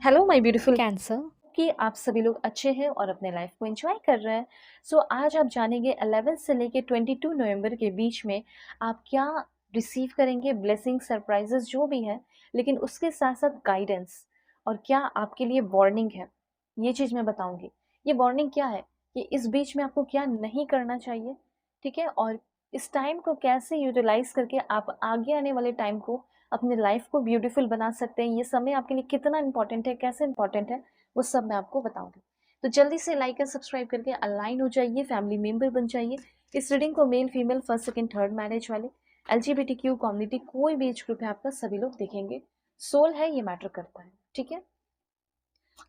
Hello my beautiful cancer कि आप सभी लोग अच्छे हैं और अपने लाइफ को एंजॉय कर रहे हैं। आज आप जानेंगे 11 से लेके 22 नवंबर के बीच में आप क्या रिसीव करेंगे, ब्लेसिंग सरप्राइजेस जो भी है, लेकिन उसके साथ साथ गाइडेंस और क्या आपके लिए वार्निंग है, ये चीज़ मैं बताऊंगी। ये वार्निंग क्या है कि इस बीच में आपको क्या नहीं करना चाहिए, ठीक है, और इस टाइम को कैसे यूटिलाइज करके आप आगे आने वाले टाइम को अपनी लाइफ को ब्यूटीफुल बना सकते हैं। ये समय आपके लिए कितना इंपॉर्टेंट है, कैसे इंपॉर्टेंट है, वो सब मैं आपको बताऊंगी। तो जल्दी से लाइक और सब्सक्राइब करके अलाइन हो जाइए, फैमिली मेंबर बन जाइए। इस रीडिंग को male female first second third marriage वाले LGBTQ कम्युनिटी कोई भी एज ग्रुप है आपका, सभी लोग देखेंगे। सोल है, ये मैटर करता है, ठीक है।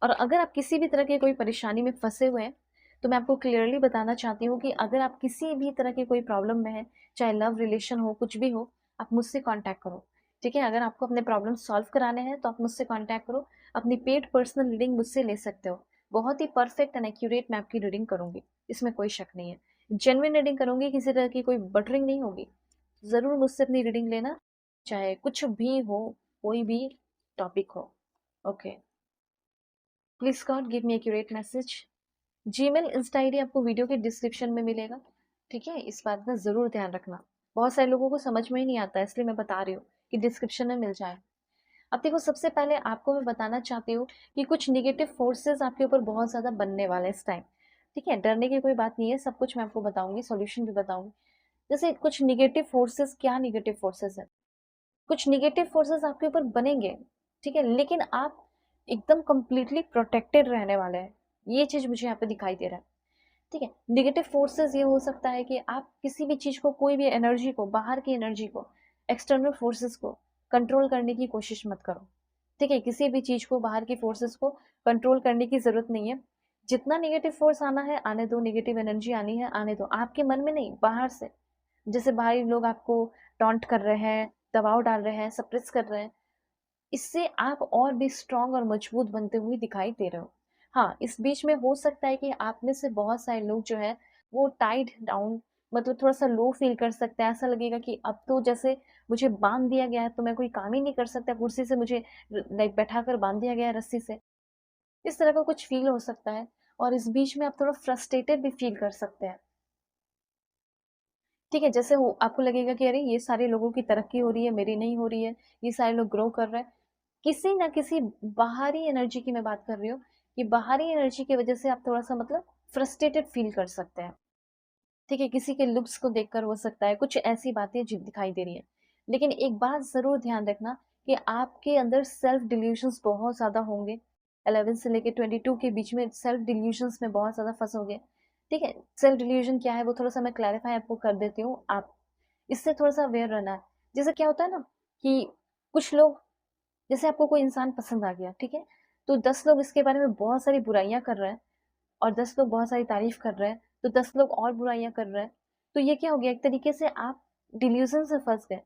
और अगर आप किसी भी तरह के कोई परेशानी में फंसे हुए हैं तो मैं आपको क्लियरली बताना चाहती हूँ कि अगर आप किसी भी तरह की कोई प्रॉब्लम में है, चाहे लव रिलेशन हो, कुछ भी हो, आप मुझसे कांटेक्ट करो, ठीक है। अगर आपको अपने प्रॉब्लम सॉल्व कराने हैं तो आप मुझसे कांटेक्ट करो। अपनी पेड पर्सनल रीडिंग मुझसे ले सकते हो। बहुत ही परफेक्ट एंड एक्यूरेट मैं आपकी रीडिंग करूंगी, इसमें कोई शक नहीं है। जेन्युइन रीडिंग करूंगी, किसी तरह की कोई बटरिंग नहीं होगी। ज़रूर मुझसे अपनी रीडिंग लेना, चाहे कुछ भी हो, कोई भी टॉपिक हो। Okay, please God give me accurate message. Gmail Insta ID आपको वीडियो के डिस्क्रिप्शन में मिलेगा, ठीक है। इस बात का ज़रूर ध्यान रखना, बहुत सारे लोगों को समझ में ही नहीं आता, इसलिए मैं बता रही हूँ कि डिस्क्रिप्शन में मिल जाए। अब देखो, सबसे पहले आपको मैं बताना चाहती हूँ कि कुछ निगेटिव फोर्सेस आपके ऊपर बहुत ज़्यादा बनने वाले हैं इस टाइम, ठीक है। डरने की कोई बात नहीं है, सब कुछ मैं आपको बताऊंगी, सॉल्यूशन भी बताऊंगी। जैसे कुछ निगेटिव फोर्सेस, क्या निगेटिव फोर्सेस है, कुछ निगेटिव फोर्सेस आपके ऊपर बनेंगे, ठीक है, लेकिन आप एकदम कंप्लीटली प्रोटेक्टेड रहने वाले हैं। ये चीज़ मुझे यहाँ पे दिखाई दे रहा है, ठीक है। नेगेटिव फोर्सेस ये हो सकता है कि आप किसी भी चीज को, कोई भी एनर्जी को, बाहर की एनर्जी को, एक्सटर्नल फोर्सेस को कंट्रोल करने की कोशिश मत करो, ठीक है। किसी भी चीज को, बाहर की फोर्सेस को कंट्रोल करने की जरूरत नहीं है। जितना नेगेटिव फोर्स आना है आने दो, नेगेटिव एनर्जी आनी है आने दो, आपके मन में नहीं, बाहर से। जैसे बाहरी लोग आपको टॉन्ट कर रहे हैं, दबाव डाल रहे हैं, सप्रेस कर रहे हैं, इससे आप और भी स्ट्रांग और मजबूत बनते हुए दिखाई दे रहे हो। हाँ, इस बीच में हो सकता है कि आप में से बहुत सारे लोग जो है वो टाइड डाउन, मतलब थोड़ा सा लो फील कर सकते हैं। ऐसा लगेगा कि अब तो जैसे मुझे बांध दिया गया है, तो मैं कोई काम ही नहीं कर सकता, कुर्सी से मुझे लाइक बैठा कर बांध दिया गया है रस्सी से। इस तरह का कुछ फील हो सकता है। और इस बीच में आप थोड़ा फ्रस्ट्रेटेड भी फील कर सकते हैं, ठीक है। जैसे हो, आपको लगेगा कि अरे ये सारे लोगों की तरक्की हो रही है, मेरी नहीं हो रही है, ये सारे लोग ग्रो कर रहे हैं। किसी ना किसी बाहरी एनर्जी की मैं बात कर रही हूँ कि बाहरी एनर्जी की वजह से आप थोड़ा सा मतलब फ्रस्ट्रेटेड फील कर सकते हैं, ठीक है। किसी के लुक्स को देखकर हो सकता है, कुछ ऐसी बातें जो दिखाई दे रही है। लेकिन एक बात जरूर ध्यान रखना कि आपके अंदर सेल्फ डिल्यूशंस बहुत ज्यादा होंगे। 11 से लेके 22 के बीच में सेल्फ डिल्यूशंस में बहुत ज्यादा फंसोगे, ठीक है। सेल्फ डिल्यूजन क्या है वो थोड़ा सा मैं क्लैरिफाई आपको कर देती हूँ, आप इससे थोड़ा सा अवेयर रहना है। जैसे क्या होता है ना कि कुछ लोग, जैसे आपको कोई इंसान पसंद आ गया, ठीक है, तो 10 लोग इसके बारे में बहुत सारी बुराइयां कर रहे हैं और 10 लोग बहुत सारी तारीफ कर रहे हैं, तो 10 लोग और बुराइयां कर रहे हैं। तो ये क्या हो गया, एक तरीके से आप डिल्यूजन से फंस गए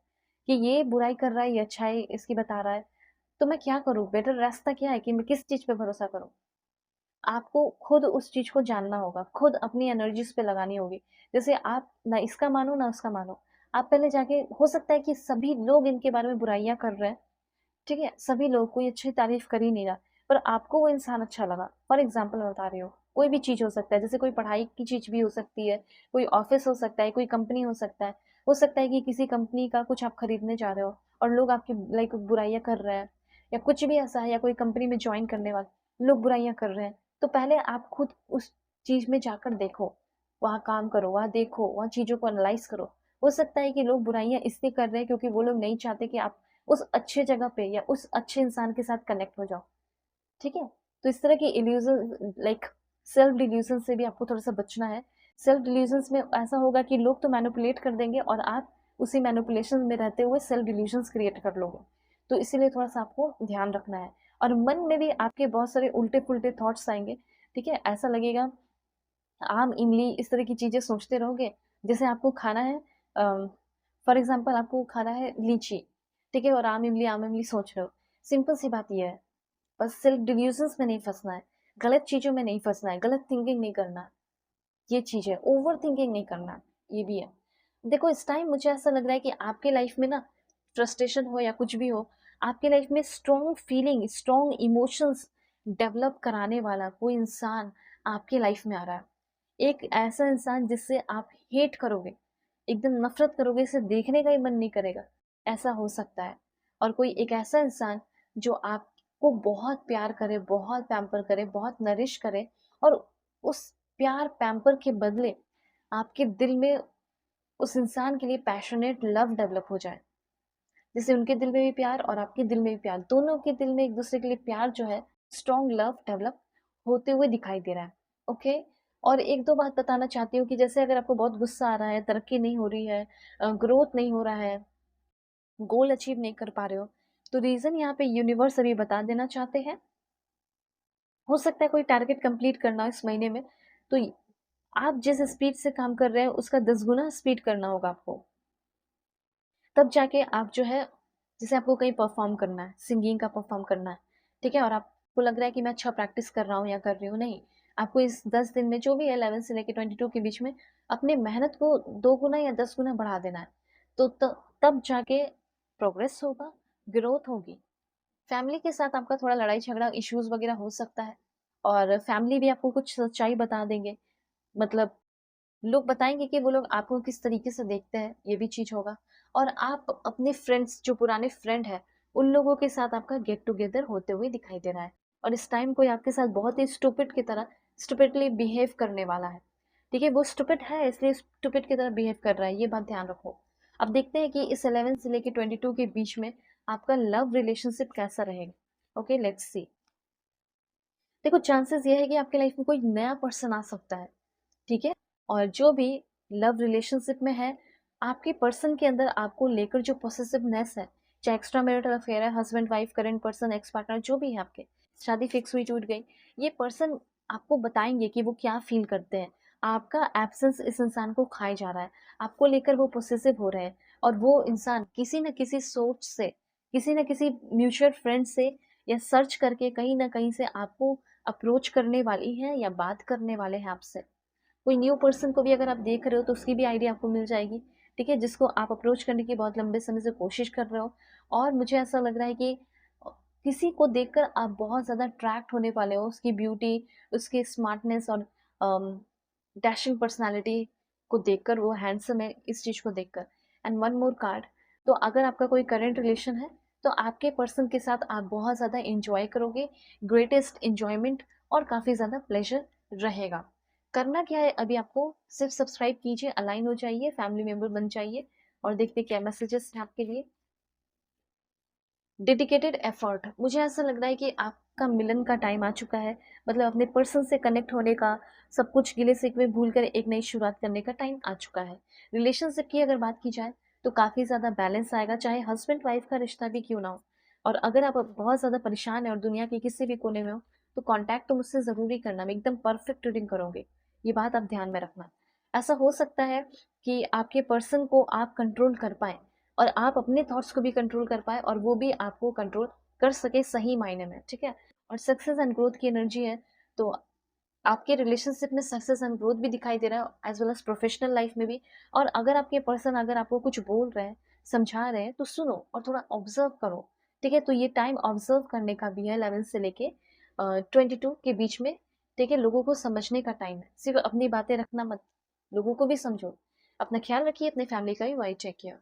कि ये बुराई कर रहा है, ये अच्छाई इसकी बता रहा है, तो मैं क्या करूं, बेटर रास्ता क्या है कि मैं किस चीज पे भरोसा करूं। आपको खुद उस चीज को जानना होगा, खुद अपनी एनर्जीज पे लगानी होगी। जैसे आप ना इसका मानो ना उसका मानो, आप पहले जाके, हो सकता है कि सभी लोग इनके बारे में बुराइयां कर रहे हैं, ठीक है, सभी लोग कोई अच्छी तारीफ कर ही नहीं रहा, पर आपको वो इंसान अच्छा लगा। फॉर एग्जाम्पल मैं बता रही हूँ, कोई भी चीज हो सकता है, जैसे कोई पढ़ाई की चीज भी हो सकती है, कोई ऑफिस हो सकता है, कोई कंपनी हो सकता है कि किसी कंपनी का कुछ आप खरीदने जा रहे हो और लोग आपकी लाइक बुराइयां कर रहे हैं, या कुछ भी ऐसा है, या कोई कंपनी में ज्वाइन करने वाले लोग बुराइयां कर रहे हैं। तो पहले आप खुद उस चीज में जाकर देखो, वहां काम करो, वहां देखो, वहां चीजों को एनालाइज करो। हो सकता है कि लोग बुराइयां इसलिए कर रहे हैं क्योंकि वो लोग नहीं चाहते कि आप उस अच्छे जगह पे या उस अच्छे इंसान के साथ कनेक्ट हो जाओ, ठीक है। तो इस तरह की इल्यूजन, लाइक सेल्फ डिल्यूजन से भी आपको थोड़ा सा बचना है। सेल्फ डिल्यूजन में ऐसा होगा कि लोग तो मैनिपुलेट कर देंगे और आप उसी मैनिपुलेशन में रहते हुए सेल्फ डिल्यूजन क्रिएट कर लोगे। तो इसीलिए थोड़ा सा आपको ध्यान रखना है। और मन में भी आपके बहुत सारे उल्टे पुल्टे थॉट्स आएंगे, ठीक है। ऐसा लगेगा आम इमली इस तरह की चीजें सोचते रहोगे। जैसे आपको खाना है, फॉर एग्जाम्पल आपको खाना है लीची, ठीक है, और आम इमली सोच रहे हो। सिंपल सी बात यह है, बस सेल्फ डिल्यूजन्स में नहीं फंसना है, गलत चीजों में नहीं फंसना है, गलत थिंकिंग नहीं करना है। ये चीज है, ओवर थिंकिंग नहीं करना है, ये भी है। देखो, इस टाइम मुझे ऐसा लग रहा है कि आपके लाइफ में ना, फ्रस्ट्रेशन हो या कुछ भी हो, आपके लाइफ में strong feeling, strong emotions develop कराने वाला कोई इंसान आपकी लाइफ में आ रहा है। एक ऐसा इंसान जिससे आप हेट करोगे, एकदम नफ़रत करोगे, इसे देखने का ही मन नहीं करेगा, ऐसा हो सकता है। और कोई एक ऐसा इंसान जो आपको बहुत प्यार करे, बहुत पैम्पर करे, बहुत नरिश करे, और उस प्यार पैम्पर के बदले आपके दिल में उस इंसान के लिए पैशनेट लव डेवलप हो जाए। जैसे उनके दिल में भी प्यार और आपके दिल में भी प्यार, दोनों के दिल में एक दूसरे के लिए प्यार जो है, स्ट्रॉन्ग लव डेवलप होते हुए दिखाई दे रहा है। ओके। और एक दो बात बताना चाहती हूँ कि जैसे अगर आपको बहुत गुस्सा आ रहा है, तरक्की नहीं हो रही है, ग्रोथ नहीं हो रहा है, गोल अचीव नहीं कर पा रहे हो, तो रीजन यहाँ पे यूनिवर्स अभी बता देना चाहते हैं। हो सकता है कोई टारगेट कंप्लीट करना हो इस महीने में, तो आप जिस स्पीड से काम कर रहे हैं उसका 10 गुना स्पीड करना होगा आपको। तब जाके आप जो है, जैसे आपको कहीं परफॉर्म करना है, सिंगिंग का परफॉर्म करना है, ठीक है, और आपको लग रहा है कि मैं अच्छा प्रैक्टिस कर रहा हूँ या कर रही हूँ, नहीं, आपको इस 10 दिन में जो भी है 11 से लेकर 22 के बीच में अपने मेहनत को 2 गुना या 10 गुना बढ़ा देना है। तो तब जाके प्रोग्रेस होगा, ग्रोथ होगी। फैमिली के साथ आपका थोड़ा लड़ाई झगड़ा इश्यूज वगैरह हो सकता है, और फैमिली भी आपको कुछ सच्चाई बता देंगे, मतलब लोग बताएंगे कि वो लोग आपको किस तरीके से देखते हैं, ये भी चीज होगा। और आप अपने फ्रेंड्स, जो पुराने फ्रेंड है, उन लोगों के साथ आपका गेट टुगेदर होते हुए दिखाई दे रहा है, और इस टाइम कोई आपके साथ बहुत ही स्टूपिड की तरह स्टूपिडली बिहेव करने वाला है। ठीक है, वो स्टूपिड है इसलिए स्टूपिड की तरह बिहेव कर रहा है, ये बात ध्यान रखो। अब देखते हैं कि इस 11 से लेके 22 के बीच में आपका लव रिलेशनशिप कैसा रहेगा। Okay, let's see. देखो, चांसेस ये है कि आपके लाइफ में कोई नया पर्सन आ सकता है, ठीक है। और जो भी लव रिलेशनशिप में है, आपके पर्सन के अंदर आपको लेकर जो पॉसेसिवनेस है, चाहे एक्स्ट्रा मैरिटल अफेयर है, husband wife, current person, ex partner, जो भी है, आपके शादी फिक्स हुई, टूट गई, ये पर्सन आपको बताएंगे कि वो क्या फील करते हैं। आपका एब्सेंस इस इंसान को खाए जा रहा है, आपको लेकर वो पॉसेसिव हो रहे हैं, और वो इंसान किसी न किसी सोर्स से, किसी न किसी म्यूचुअल फ्रेंड से, या सर्च करके कहीं ना कहीं से आपको अप्रोच करने वाली है या बात करने वाले हैं आपसे। कोई न्यू पर्सन को भी अगर आप देख रहे हो तो उसकी भी आईडी आपको मिल जाएगी, ठीक है, जिसको आप अप्रोच करने की बहुत लंबे समय से कोशिश कर रहे हो। और मुझे ऐसा लग रहा है कि किसी को देखकर आप बहुत ज़्यादा अट्रैक्ट होने वाले हो, उसकी ब्यूटी, उसकी स्मार्टनेस और डैशिंग पर्सनालिटी को देखकर, वो हैंडसम है इस चीज़ को देखकर। एंड वन मोर कार्ड, तो अगर आपका कोई करेंट रिलेशन है, तो आपके पर्सन के साथ आप बहुत ज़्यादा इंजॉय करोगे, ग्रेटेस्ट इंजॉयमेंट, और काफ़ी ज़्यादा प्लेजर रहेगा। करना क्या है अभी आपको, सिर्फ सब्सक्राइब कीजिए, अलाइन हो जाइए, फैमिली मेंबर बन जाइए, और देखते क्या मैसेजेस हैं आपके लिए। डेडिकेटेड एफर्ट, मुझे ऐसा लग रहा है कि आपका मिलन का टाइम आ चुका है, मतलब अपने पर्सन से कनेक्ट होने का, सब कुछ गिले शिकवे भूल कर एक नई शुरुआत करने का टाइम आ चुका है। रिलेशनशिप की अगर बात की जाए तो काफ़ी ज़्यादा बैलेंस आएगा, चाहे हस्बैंड वाइफ का रिश्ता भी क्यों ना हो। और अगर आप बहुत ज़्यादा परेशान है और दुनिया के किसी भी कोने में हो, तो कॉन्टैक्ट तो मुझसे ज़रूरी करना, मैं एकदम परफेक्ट रीडिंग करोगे, ये बात आप ध्यान में रखना। ऐसा हो सकता है कि आपके पर्सन को आप कंट्रोल कर पाए, और आप अपने थॉट्स को भी कंट्रोल कर पाए, और वो भी आपको कंट्रोल कर सके सही मायने में, ठीक है। और सक्सेस एंड ग्रोथ की एनर्जी है, तो आपके रिलेशनशिप में सक्सेस एंड ग्रोथ भी दिखाई दे रहा है, as well as professional life में भी। और अगर आपके पर्सन अगर आपको कुछ बोल रहे हैं, समझा रहे हैं, तो सुनो और थोड़ा ऑब्जर्व करो, ठीक है। तो ये टाइम ऑब्जर्व करने का भी है, 11 से लेके 22 के बीच में, ठीक है। लोगों को समझने का टाइम है, सिर्फ अपनी बातें रखना मत, लोगों को भी समझो। अपना ख्याल रखिए, अपने फैमिली का भी वाइट चेक किया।